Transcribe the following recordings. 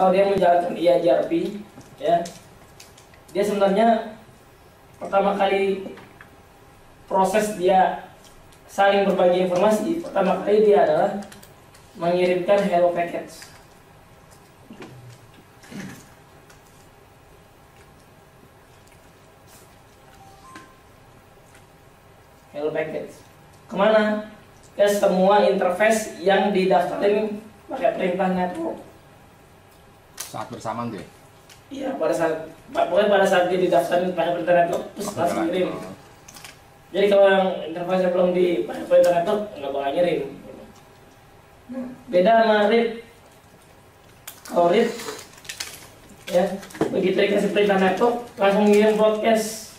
kalau dia menjalankan IAJRP, ya, dia sebenarnya pertama kali proses dia saling berbagi informasi, pertama kali dia adalah mengirimkan hello package. Hello package kemana? Ke semua interface yang didaftarin pakai perintah network. Saat bersamaan deh. Iya, pokoknya pada saat dia didaftarin pakai perintah network terus langsung ngirim. Jadi kalau yang interface belum dipakai perintah network nggak bakal ngirim. Beda sama read. Kalau read, ya, begitu dikasih perintah network langsung ngirim broadcast.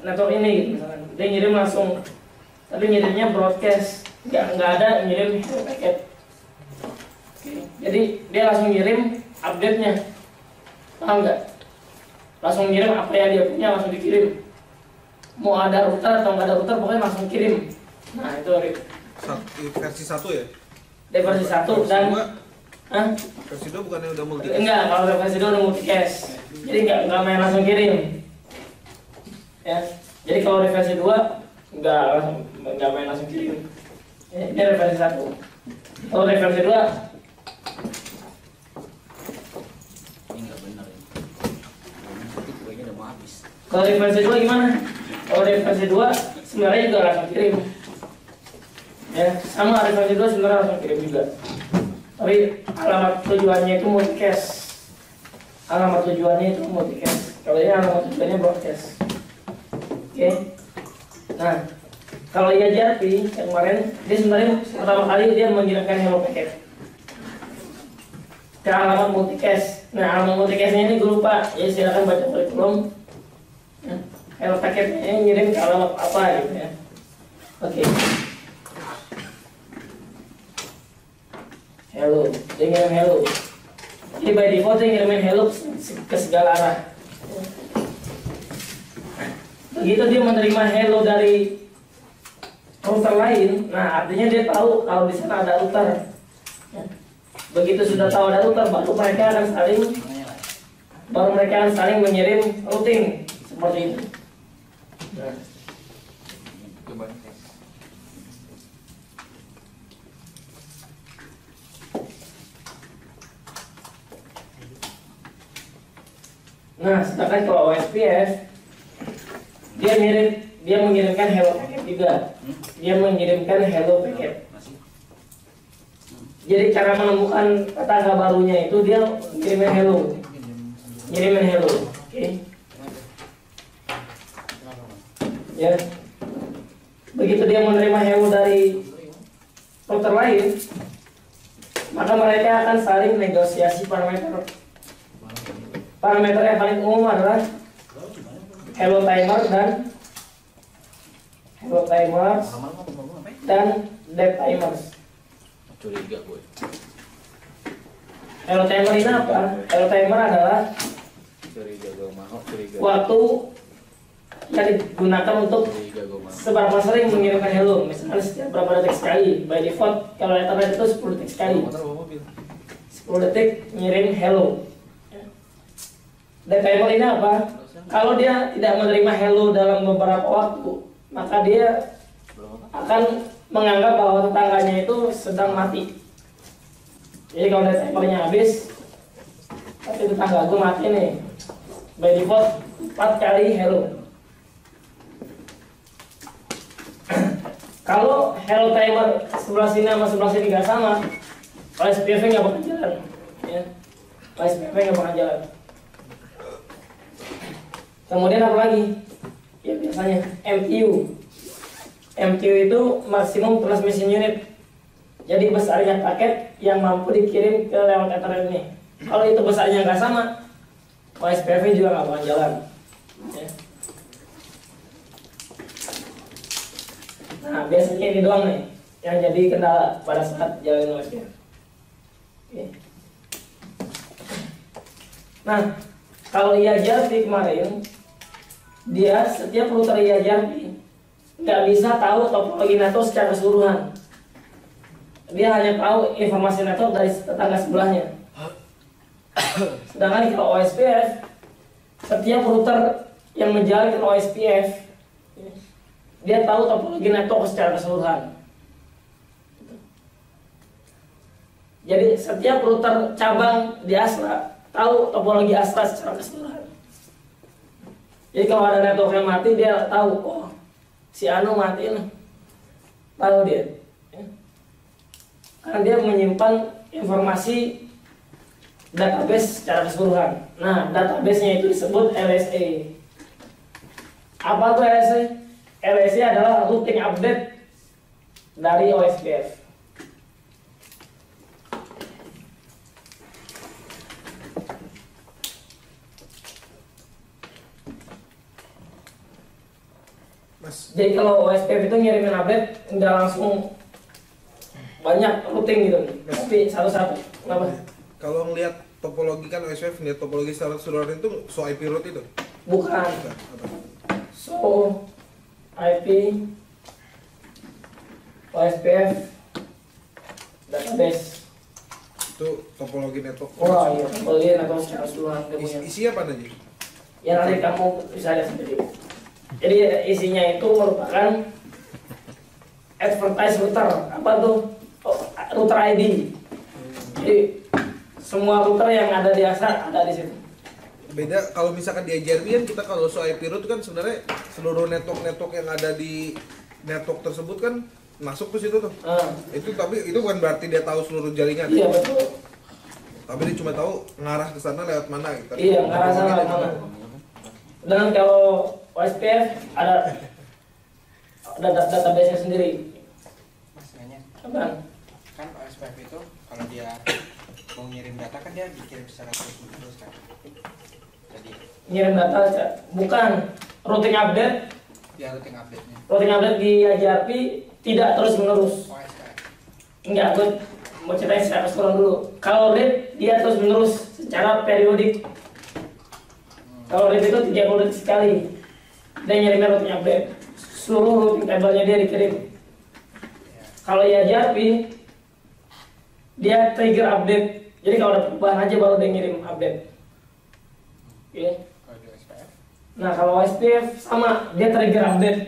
Network ini gitu misalkan, dia ngirim langsung, tapi ngirimnya broadcast, nggak ada ngirim hello packet. Oke. Jadi dia langsung ngirim update-nya, paham nggak? Langsung ngirim apa yang dia punya langsung dikirim. Mau ada router atau nggak ada router pokoknya langsung kirim. Nah itu versi 1 ya? Dari versi 1 dan versi 2 bukannya udah multi? Enggak, kalau versi 2 udah multicast. Jadi nggak main langsung kirim. Ya, jadi kalau di versi 2 nggak main langsung kirim. Ini dari versi 1. Kalau dari versi 2 Ini nggak benar ya. Nanti kuenya udah mau habis. kalau di versi 2 gimana? Kalau di versi 2 sebenarnya juga langsung kirim. Ya, sama di versi 2 sebenarnya langsung kirim juga. Tapi alamat tujuannya itu multicast. Alamat tujuannya itu multicast. Kalau ini alamat tujuannya broadcast. Oke. Nah, kalau IAJRP yang kemarin dia sebenarnya pertama kali dia mengirimkan hello packet ke alamat multicast. Nah, alamat multicastnya ini gue lupa, ya silakan baca kurikulum. Nah, hello packetnya ini ngirim ke alamat apa gitu ya. Oke. Hello, dia ngirim hello. Jadi by default dia ngirimin hello ke segala arah. Begitu dia menerima hello dari router lain, nah artinya dia tahu kalau di sana ada router. Ya. Begitu sudah tahu ada router, baru mereka akan saling mengirim routing seperti itu. Nah. Coba. Nah, sedangkan kalau OSPF dia mengirimkan hello packet juga. Dia mengirimkan hello packet. Jadi cara menemukan tetangga barunya itu dia ngirimin hello. Oke. Ya. Begitu dia menerima hello dari router lain, maka mereka akan saling negosiasi parameter. Parameter yang paling umum adalah hello timer dan dead timers. Curiga gue. Hello timer ini apa? Hello timer adalah waktu yang digunakan untuk seberapa sering mengirimkan hello. Misalnya setiap berapa detik sekali. By default kalau Ethernet itu 10 detik sekali. 10 detik ngirim hello. Dead timer ini apa? Kalau dia tidak menerima hello dalam beberapa waktu, maka dia akan menganggap bahwa tetangganya itu sedang mati. Jadi kalau dead timernya habis, tapi tetangga gue mati nih, by default 4 kali hello. Kalau hello timer sebelah sini sama sebelah sini nggak sama, OSPF nggak bakal jalan. Ya. OSPF nggak bakal jalan. Kemudian apa lagi? Ya biasanya MTU. MTU itu maksimum transmission unit. Jadi besarnya paket yang mampu dikirim ke lewat Ethernet ini. Kalau itu besarnya nggak sama, OSPF juga nggak bakal jalan. Ya. Nah biasanya ini doang nih yang jadi kendala pada saat jalan OSPF. Oke. Nah kalau IAJRP kemarin, dia setiap router IAJRP nggak bisa tahu topologi NATO secara keseluruhan. dia hanya tahu informasi network dari tetangga sebelahnya. Sedangkan kalau OSPF, setiap router yang menjalankan OSPF, dia tahu topologi network secara keseluruhan. Jadi setiap router cabang di Astra tahu topologi Astra secara keseluruhan. Jadi kalau ada network yang mati, dia tahu, oh si Anu mati nih, tahu dia. Karena dia menyimpan informasi database secara keseluruhan. Nah, database-nya itu disebut LSA. Apa tuh LSA? LSA adalah routing update dari OSPF. Jadi kalau OSPF itu ngirimin update nggak langsung banyak routing gitu, tapi satu-satu. Kenapa? Kalau ngelihat topologi kan OSPF, ngelihat topologi secara keseluruhan itu so IP route itu? Bukan. Bukan, apa? So IP OSPF database. Itu topologi network. Wah iya, topologi network secara keseluruhan. Isinya apa aja? Ya nanti kamu bisa lihat sendiri. Jadi isinya itu merupakan advertise router. Apa tuh? Oh, router ID. Jadi semua router yang ada di Astra ada di situ. Beda kalau misalkan di IJRP kan kita kalau so IP route kan sebenarnya seluruh network yang ada di network tersebut kan masuk ke situ tuh. Itu tapi itu bukan berarti dia tahu seluruh jaringan. Iya betul. Tapi dia cuma tahu ngarah ke sana lewat mana gitu. Iya, ngarah sana lewat mana. Dan kalau OSPF ada database-nya sendiri. Mas nanya, Apaan? kan OSPF itu kalau dia mau ngirim data kan dia dikirim secara terus kan. Jadi Ngirim data bukan routing update. dia routing update-nya. Routing update di IJRP tidak terus menerus. OSPF. Enggak, gue mau ceritain secara keseluruhan dulu. Kalau read dia terus menerus secara periodik. Kalau read itu 30 detik sekali. Dia ngirimnya routing update. Seluruh routing table-nya dia dikirim. Kalau IJRP dia trigger update. Jadi kalau ada perubahan aja baru dia ngirim update. Oke. Kalau di OSPF, Nah kalau OSPF sama, dia trigger update.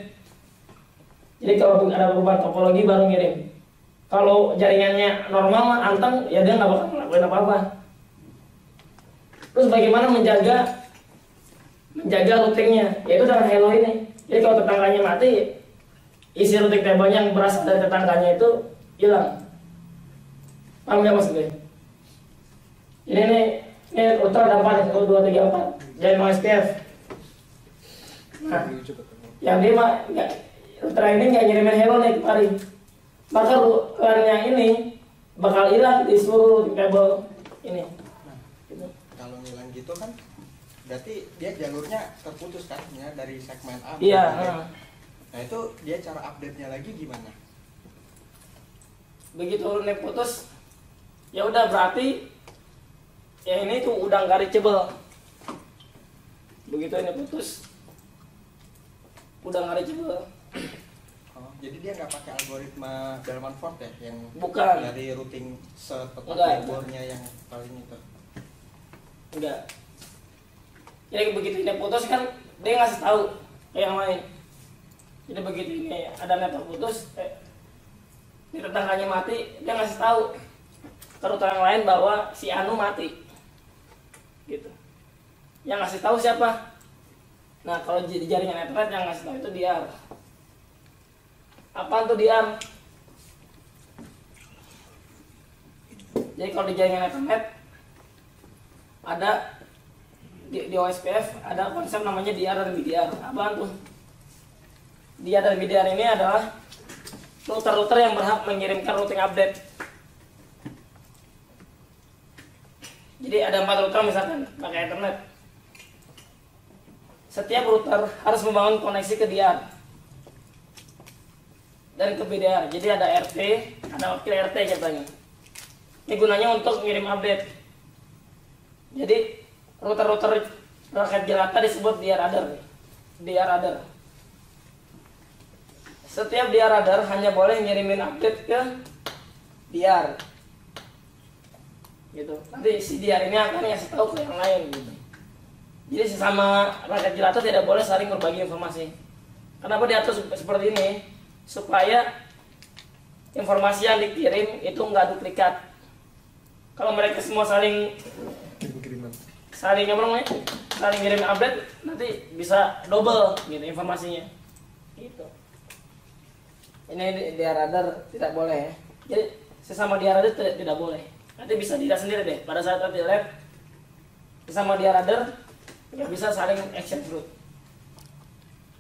Jadi kalau ada perubahan topologi baru ngirim. Kalau jaringannya normal, anteng, ya dia nggak bakal ngelakuin apa-apa. Terus bagaimana menjaga routingnya? Yaitu dengan hello ini. Jadi kalau tetangganya mati, isi routing table yang berasal dari tetangganya itu hilang. Paham ya maksudnya? Jadi ini router ada 4, 1, 2, 3, 4 jaringan OSPF. Nah, yang dia router ini nggak ngirimin hello nih kemarin, maka LAN yang ini bakal hilang di seluruh kabel ini. Gitu. kalau ngilang gitu kan berarti dia jalurnya terputus kan ya dari segmen A. Iya. Nah itu dia cara update-nya lagi gimana? Begitu net putus, ya udah berarti ya ini tuh udah nggak reachable. Begitu ini putus, udah nggak reachable. Oh, jadi dia nggak pakai algoritma Bellman Ford ya yang Bukan. dari routing setepat Enggak. bornya yang paling itu. Enggak. Jadi begitu ini putus kan dia ngasih tahu ke yang lain. Jadi begitu ini ada network putus, di tetangganya mati, dia ngasih tahu ke router yang lain bahwa si Anu mati. Gitu. Yang ngasih tahu siapa? Nah kalau di jaringan internet yang ngasih tahu itu DR. Apaan tuh DR? Jadi kalau di jaringan internet ada di OSPF ada konsep namanya DR dan BDR. Apaan tuh? DR dan BDR ini adalah router-router yang berhak mengirimkan routing update. Jadi ada 4 router misalkan pakai internet. Setiap router harus membangun koneksi ke DR dan ke BDR. Jadi ada RT, ada wakil RT katanya. Ini gunanya untuk ngirim update. Jadi router-router raket jelata disebut DR adder. DR adder. Setiap DR adder hanya boleh ngirimin update ke DR gitu. Nanti si DR ini akan ngasih tahu ke yang lain gitu. Jadi sesama rakyat jelata tidak boleh saling berbagi informasi. Kenapa diatur seperti ini? Supaya informasi yang dikirim itu nggak duplikat. Kalau mereka semua saling saling apa namanya? Saling ngirim update, nanti bisa double gitu informasinya. Gitu. Ini dia radar tidak boleh ya. Jadi sesama dia radar tidak boleh. Nanti bisa dilihat sendiri deh. Pada saat nanti live sesama dia radar nggak bisa saling exchange root.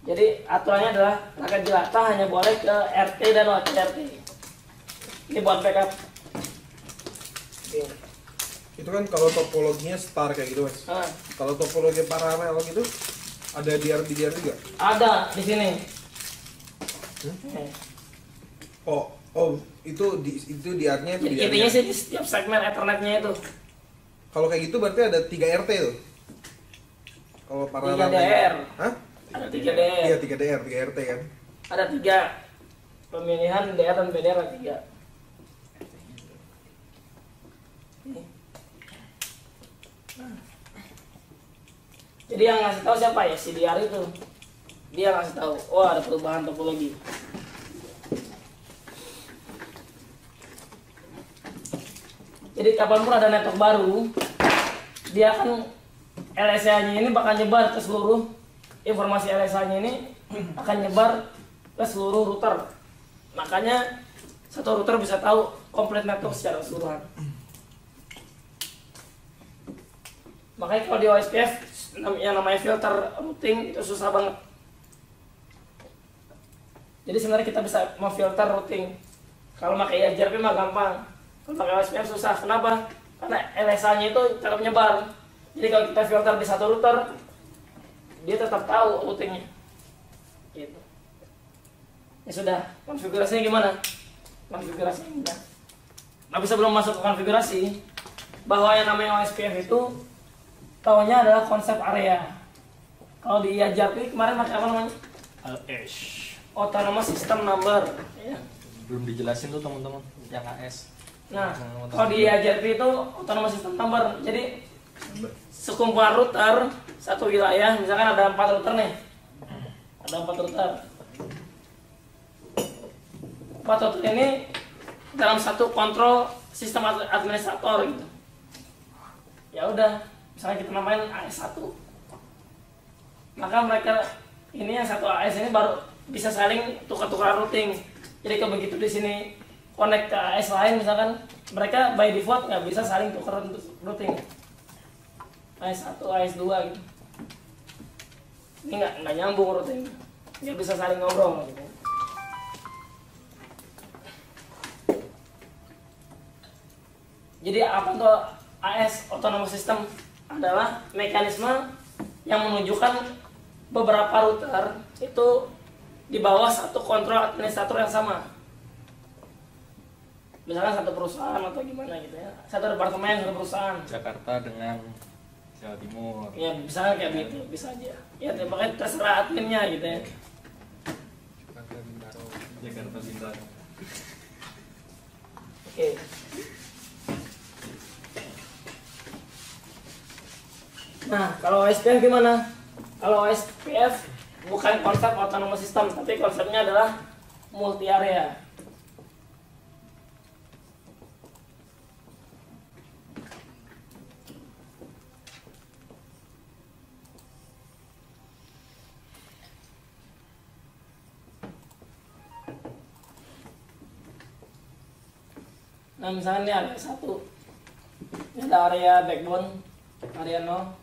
Jadi aturannya adalah rakyat jelata hanya boleh ke RT dan wakil RT. Ini buat backup. Itu kan kalau topologinya star kayak gitu mas. Kalau topologi paralel gitu ada DR juga. Ada di sini. Oh itu DR-nya itu DR-nya. Intinya sih di setiap segmen Ethernetnya itu. Kalau kayak gitu berarti ada 3 RT tuh. Kalau paralel 3 DR. Hah? Ada 3 DR. Iya 3 DR, 3 RT kan. Ada 3 pemilihan DR dan PDR ada 3. Jadi yang ngasih tahu siapa ya? Si DR itu. Dia ngasih tahu, oh ada perubahan topologi. Jadi kapanpun ada network baru, dia akan LSA-nya ini bakal nyebar ke seluruh informasi LSA-nya ini akan nyebar ke seluruh router. Makanya satu router bisa tahu komplit network secara keseluruhan. Makanya kalau di OSPF yang namanya filter routing itu susah banget. Jadi sebenarnya kita bisa memfilter routing. Kalau pakai IGRP mah gampang. Kalau pakai OSPF susah. Kenapa? Karena LSA-nya itu cara menyebar. Jadi kalau kita filter di satu router, dia tetap tahu routingnya. Gitu. Ya sudah, konfigurasinya gimana? Konfigurasinya mudah. Tapi sebelum masuk ke konfigurasi, bahwa yang namanya OSPF itu tahunya adalah konsep area. Kalau di IGRP kemarin pakai apa namanya? LS. Autonomous System Number. Ya. Belum dijelasin tuh teman-teman yang AS. Nah, kalau di IGRP itu Autonomous System Number. Jadi sekumpulan router satu wilayah, misalkan ada 4 router nih. Ada 4 router. 4 router ini dalam satu kontrol sistem administrator gitu. Ya udah, misalnya kita namain AS1. Maka mereka ini yang satu AS ini baru bisa saling tukar-tukar routing. Jadi kalau begitu di sini connect ke AS lain misalkan, mereka by default nggak bisa saling tukar routing. AS1, AS2 gitu. Ini nggak nyambung routing. Nggak bisa saling ngobrol gitu. Jadi apa tuh AS Autonomous System? Adalah mekanisme yang menunjukkan beberapa router itu di bawah satu kontrol administrator yang sama. Misalkan satu perusahaan atau gimana gitu ya, satu departemen, satu perusahaan. Jakarta dengan Jawa Timur. Ya bisa kayak gitu, bisa aja. Ya makanya terserah adminnya gitu ya. Jakarta Bintaro. Oke. Nah, kalau OSPF gimana? Kalau OSPF bukan konsep autonomous system, tapi konsepnya adalah multi area. Nah, misalnya ini ada satu, ini ada area backbone, area 0.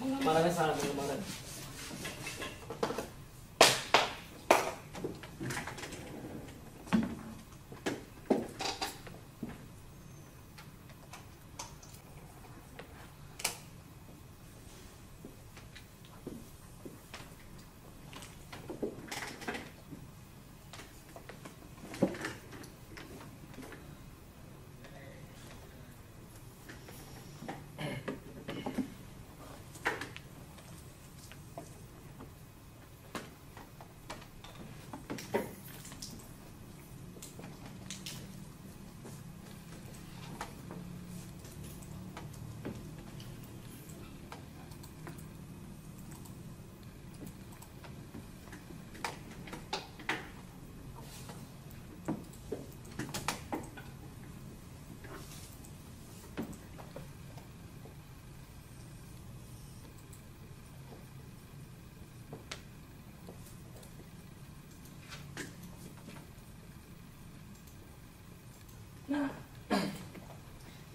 Pengembangannya salah pengembangan. Nah,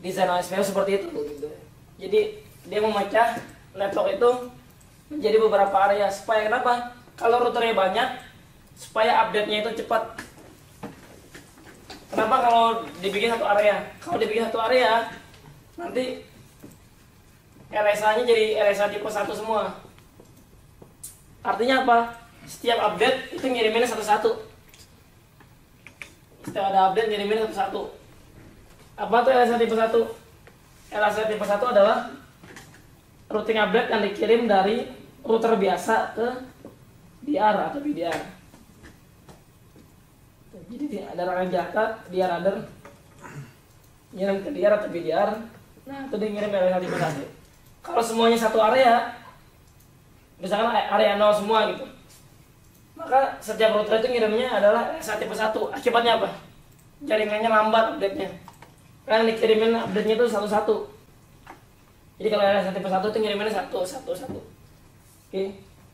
desain OSPF seperti itu gitu. Jadi dia memecah network itu menjadi beberapa area supaya kenapa? Kalau routernya banyak, supaya update-nya itu cepat. Kenapa kalau dibikin satu area? Kalau dibikin satu area, nanti LSA-nya jadi LSA tipe 1 semua. Artinya apa? Setiap update itu ngiriminnya satu-satu. Setiap ada update ngirimin satu-satu. Apa tuh LSA tipe 1? LSA tipe 1 adalah routing update yang dikirim dari router biasa ke DR atau BDR. Jadi ada rangkaian jangka DR other ngirim ke DR atau BDR. Nah, itu dia ngirim LSA tipe 1. Kalau semuanya satu area, misalkan area 0 semua gitu, maka setiap router itu ngirimnya adalah LSA tipe 1. Akibatnya apa? Jaringannya lambat update-nya. Karena dikirimin update-nya itu satu-satu. Jadi kalau LSA tipe 1 itu ngiriminnya satu. Oke.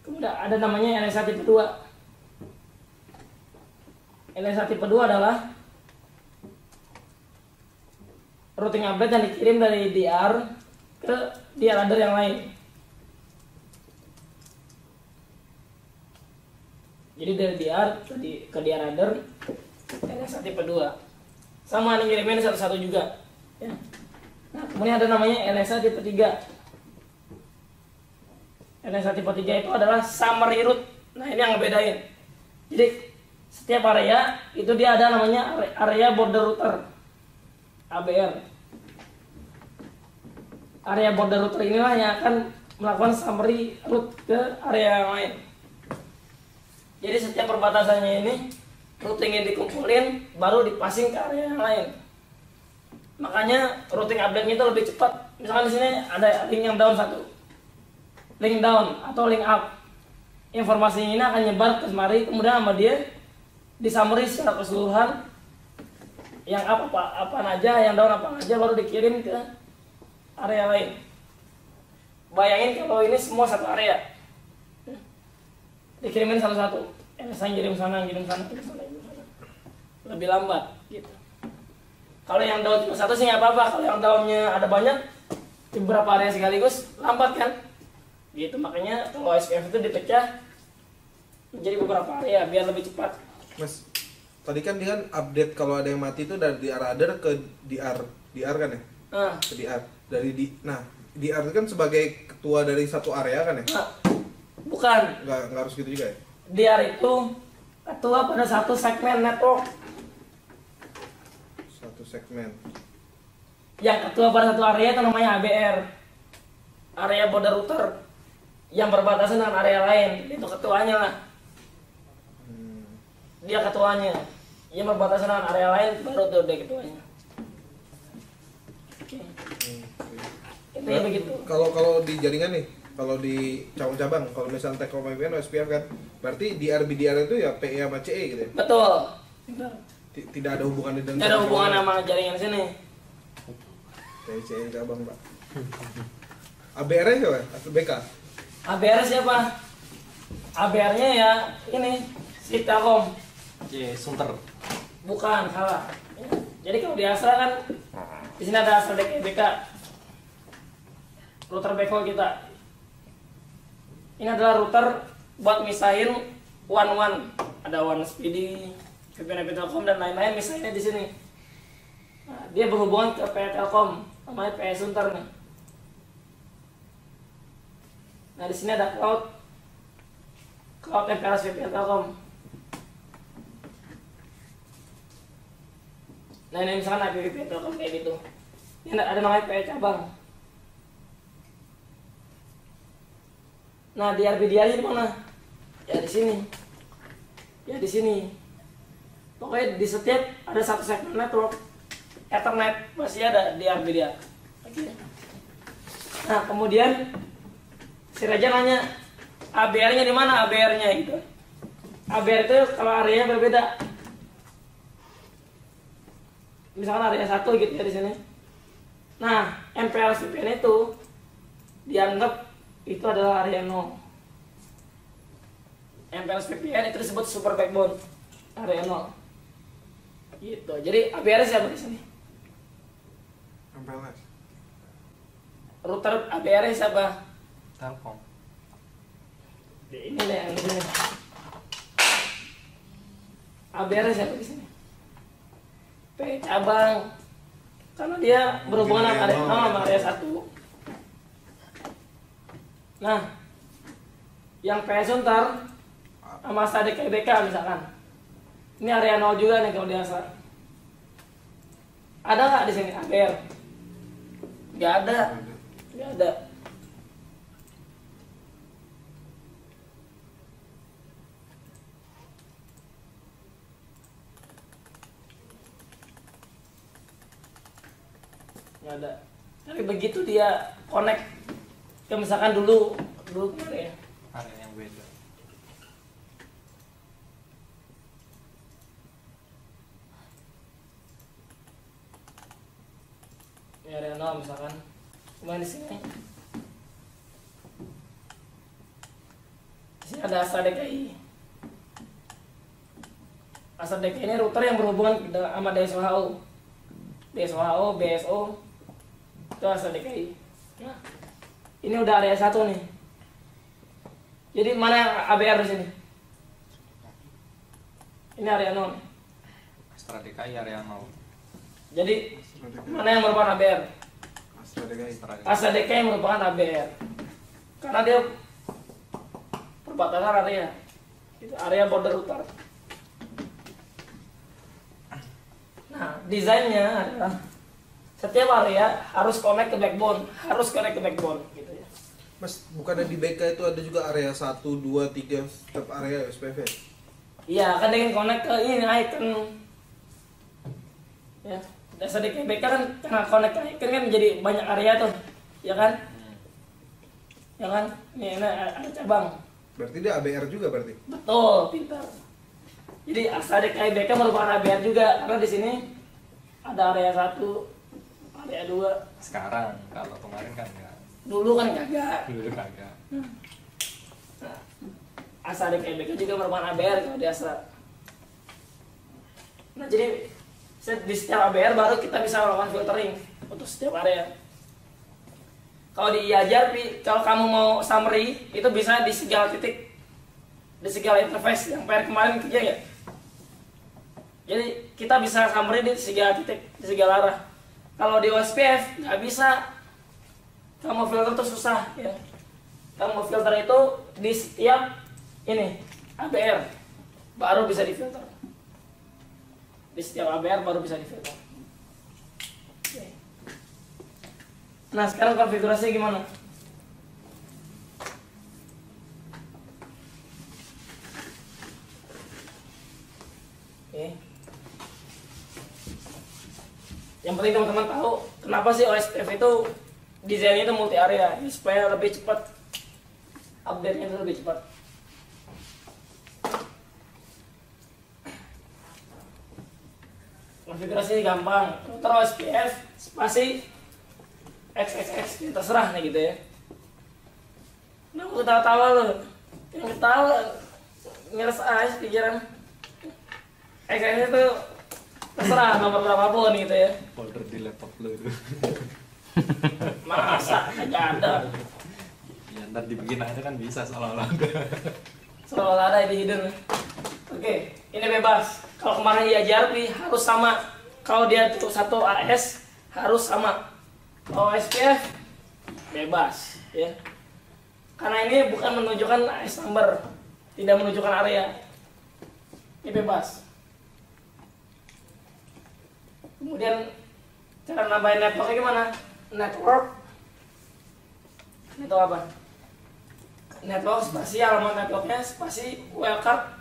Kemudian ada namanya LSA tipe 2. LSA tipe 2 adalah routing update yang dikirim dari DR ke DR other yang lain. Jadi dari DR ke DR other LSA tipe 2. Sama nih ngirimin satu-satu juga. Ya. Nah, kemudian ada namanya LSA tipe 3. LSA tipe 3 itu adalah summary route. Nah, ini yang ngebedain. Jadi setiap area itu dia ada namanya area border router, ABR. Area border router inilah yang akan melakukan summary route ke area yang lain. Jadi setiap perbatasannya ini routingnya dikumpulin baru dipasing ke area yang lain. Makanya routing update-nya itu lebih cepat. Misalkan di sini ada link yang down 1, link down atau link up. Informasi ini akan nyebar ke semari, kemudian sama dia disummary secara keseluruhan. Yang up apa aja, yang down apa aja, baru dikirim ke area lain. Bayangin kalau ini semua satu area, dikirimin satu-satu. LSA ngirim sana, ngirim sana. Lebih lambat gitu. Kalau yang down cuma satu sih nggak apa-apa. Kalau yang downnya ada banyak di beberapa area sekaligus, lambat kan? Gitu. Makanya kalau OSPF itu dipecah menjadi beberapa area biar lebih cepat. Mas, tadi kan dia kan update kalau ada yang mati itu dari DR other ke DR kan ya? Ke DR. Nah, DR kan sebagai ketua dari satu area kan ya? Bukan. Nggak harus gitu juga ya? DR itu ketua pada satu segmen network. Satu segmen. Yang ketua pada satu area itu namanya ABR, area border router, yang berbatasan dengan area lain. Itu ketuanya lah. Dia ketuanya. Yang berbatasan dengan area lain baru tuh dia ketuanya. Oke. Intinya begitu. Kalau di jaringan nih, kalau di cabang-cabang, kalau misalnya Telkom VPN OSPF kan, berarti DR BDR itu ya PE sama CE gitu ya? Betul. Tidak ada hubungan dengan. Tidak ada hubungan sama jaringan sini. PE CE cabang, Pak. ABR nya siapa? Atau BK? ABR siapa? ABR-nya ya ini si Telkom. Sunter. Bukan, salah. Jadi kalau di Astra kan di sini ada Astra BK. Router backhaul kita. Ini adalah router buat misahin one. Ada one speedy, VPN Telkom dan lain-lain misahinnya di sini. Nah, dia berhubungan ke PE Telkom, namanya PE Sunter nih. Nah, di sini ada cloud MPLS VPN Telkom. Nah, ini misalkan VPN Telkom kayak gitu. Ini ada namanya PE cabang. Nah, di RBDR di mana? Ya di sini. Ya di sini. Pokoknya di setiap ada satu segmen network Ethernet pasti ada di RBDR. Oke. Nah, kemudian si Raja nanya, ABR-nya di mana? ABR-nya gitu. ABR itu kalau areanya berbeda. Misalkan area 1 gitu ya di sini. Nah, MPLS VPN itu dianggap itu adalah area 0. MPLS VPN itu disebut super backbone area 0. Gitu. Jadi ABR siapa di sini? MPLS. Router ABR siapa? Telkom. Ini deh yang di sini. ABR siapa di sini? P cabang. Karena dia berhubungan sama area 0 sama area 1. Nah, yang P Suntar sama Sadek EBK misalkan. Ini area 0 juga nih kalau biasa. Ada nggak di sini ABR? Nggak ada. Nggak ada. Nggak ada. Tapi begitu dia connect, ya misalkan dulu kemana ya? Area yang beda. Ini area 0 misalkan. Kemana di sini? Di sini ada ASA DKI. ASA DKI ini router yang berhubungan sama DSWHO. DSWHO, BSO, itu ASA DKI. Nah, ini udah area 1 nih. Jadi mana yang ABR di sini? Ini area 0. Astra DKI area 0. Jadi mana yang merupakan ABR? Astra DKI. ASA DKI yang merupakan ABR. Karena dia perbatasan area. Itu area border router. Nah, desainnya adalah setiap area harus connect ke backbone, gitu ya. Mas, bukannya di BK itu ada juga area 1, 2, 3 setiap area SPV? Iya, kan dengan connect ke ini icon. Ya, dasar di BK kan karena connect ke icon kan jadi banyak area tuh, ya kan? Ya kan? Ini ada cabang. Berarti dia ABR juga berarti? Betul, pintar. Jadi ASADEK IBK merupakan ABR juga karena di sini ada area 1, area 2. Sekarang kalau kemarin kan enggak. Dulu kan kagak. Dulu kagak. Nah, ASADEK IBK juga merupakan ABR kalau di ASA. Nah, jadi di setiap ABR baru kita bisa melakukan filtering untuk setiap area. Kalau di IAJAR, kalau kamu mau summary itu bisa di segala titik, di segala interface yang PR kemarin kerja ya. Jadi kita bisa summary di segala titik, di segala arah. Kalau di OSPF nggak bisa, kamu filter tuh susah ya. Kamu filter itu di setiap ini ABR baru bisa difilter. Di setiap ABR baru bisa difilter. Oke. Nah sekarang konfigurasinya gimana? Oke. Yang penting teman-teman tahu kenapa sih OSPF itu desainnya itu multi area, supaya lebih cepat update-nya itu lebih cepat. Konfigurasinya gampang, router OSPF spasi XXX terserah nih gitu ya. Nah, aku ketawa-tawa loh, yang ketawa ngeres aja pikiran. XXX itu terserah nomor berapapun gitu ya. Folder di laptop lu itu. Masa nggak ada? Ya ntar dibikin aja kan bisa seolah-olah. Seolah ada di hidden. Oke, ini bebas. Kalau kemarin IAJRP harus sama. Kalau dia tuh satu AS harus sama. OSPF bebas, ya. Karena ini bukan menunjukkan AS number, tidak menunjukkan area. Ini bebas. Kemudian cara nambahin networknya gimana? Network apa? Network spasi alamat networknya spasi wildcard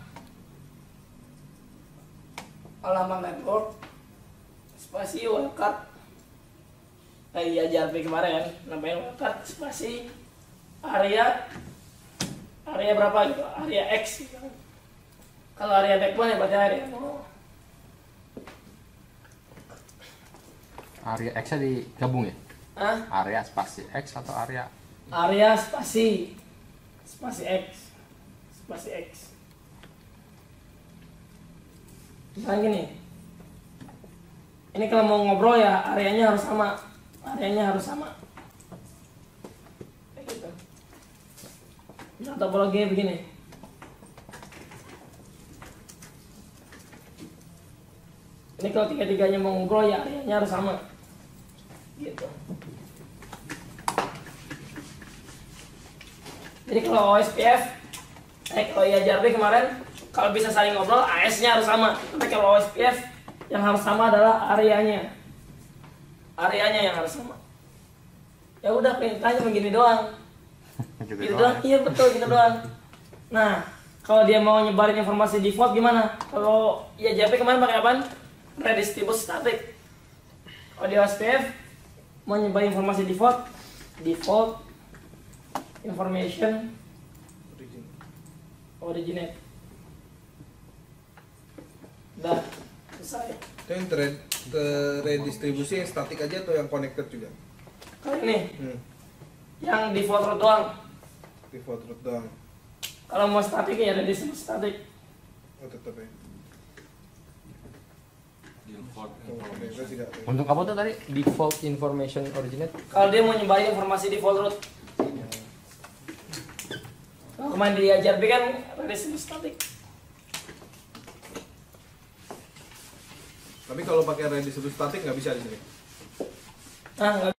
alamat network spasi wildcard. Iya JRP kemarin nambahin wildcard spasi area berapa gitu, area X gitu. Kalau area backbone ya berarti area 0. Area X-nya digabung ya? Hah? Area spasi X atau area? Area spasi X. Misalnya gini, ini kalau mau ngobrol ya areanya harus sama. areanya harus sama. Kayak gitu. Nah, topologinya begini. Ini kalau tiga-tiganya mau ngobrol ya areanya harus sama. Gitu. Jadi kalau OSPF, kalau IAJRB kemarin, kalau bisa saling ngobrol, AS-nya harus sama. Tapi kalau OSPF, yang harus sama adalah areanya. Areanya yang harus sama. Ya udah perintahnya begini doang. Gitu doang. Iya betul gitu doang. Nah, kalau dia mau nyebarin informasi default gimana? Kalau IAJRB kemarin pakai apaan? Redistribute static. Kalau di OSPF mau nyebarin informasi default information originate. Udah selesai. Itu yang terredistribusi yang statik aja atau yang connected juga? Kalau ini yang default root doang. Default root doang. Kalau mau statik ya redistribute static. Oh tetap ya. Default Oh, oke, itu tidak. Untuk apa tuh tadi? Default information originate? Kalau dia mau nyebarin informasi default root. Kalau kemarin di IAJRB kan redistribute static. Tapi kalau pakai redistribute statik nggak bisa di sini. Nah, nggak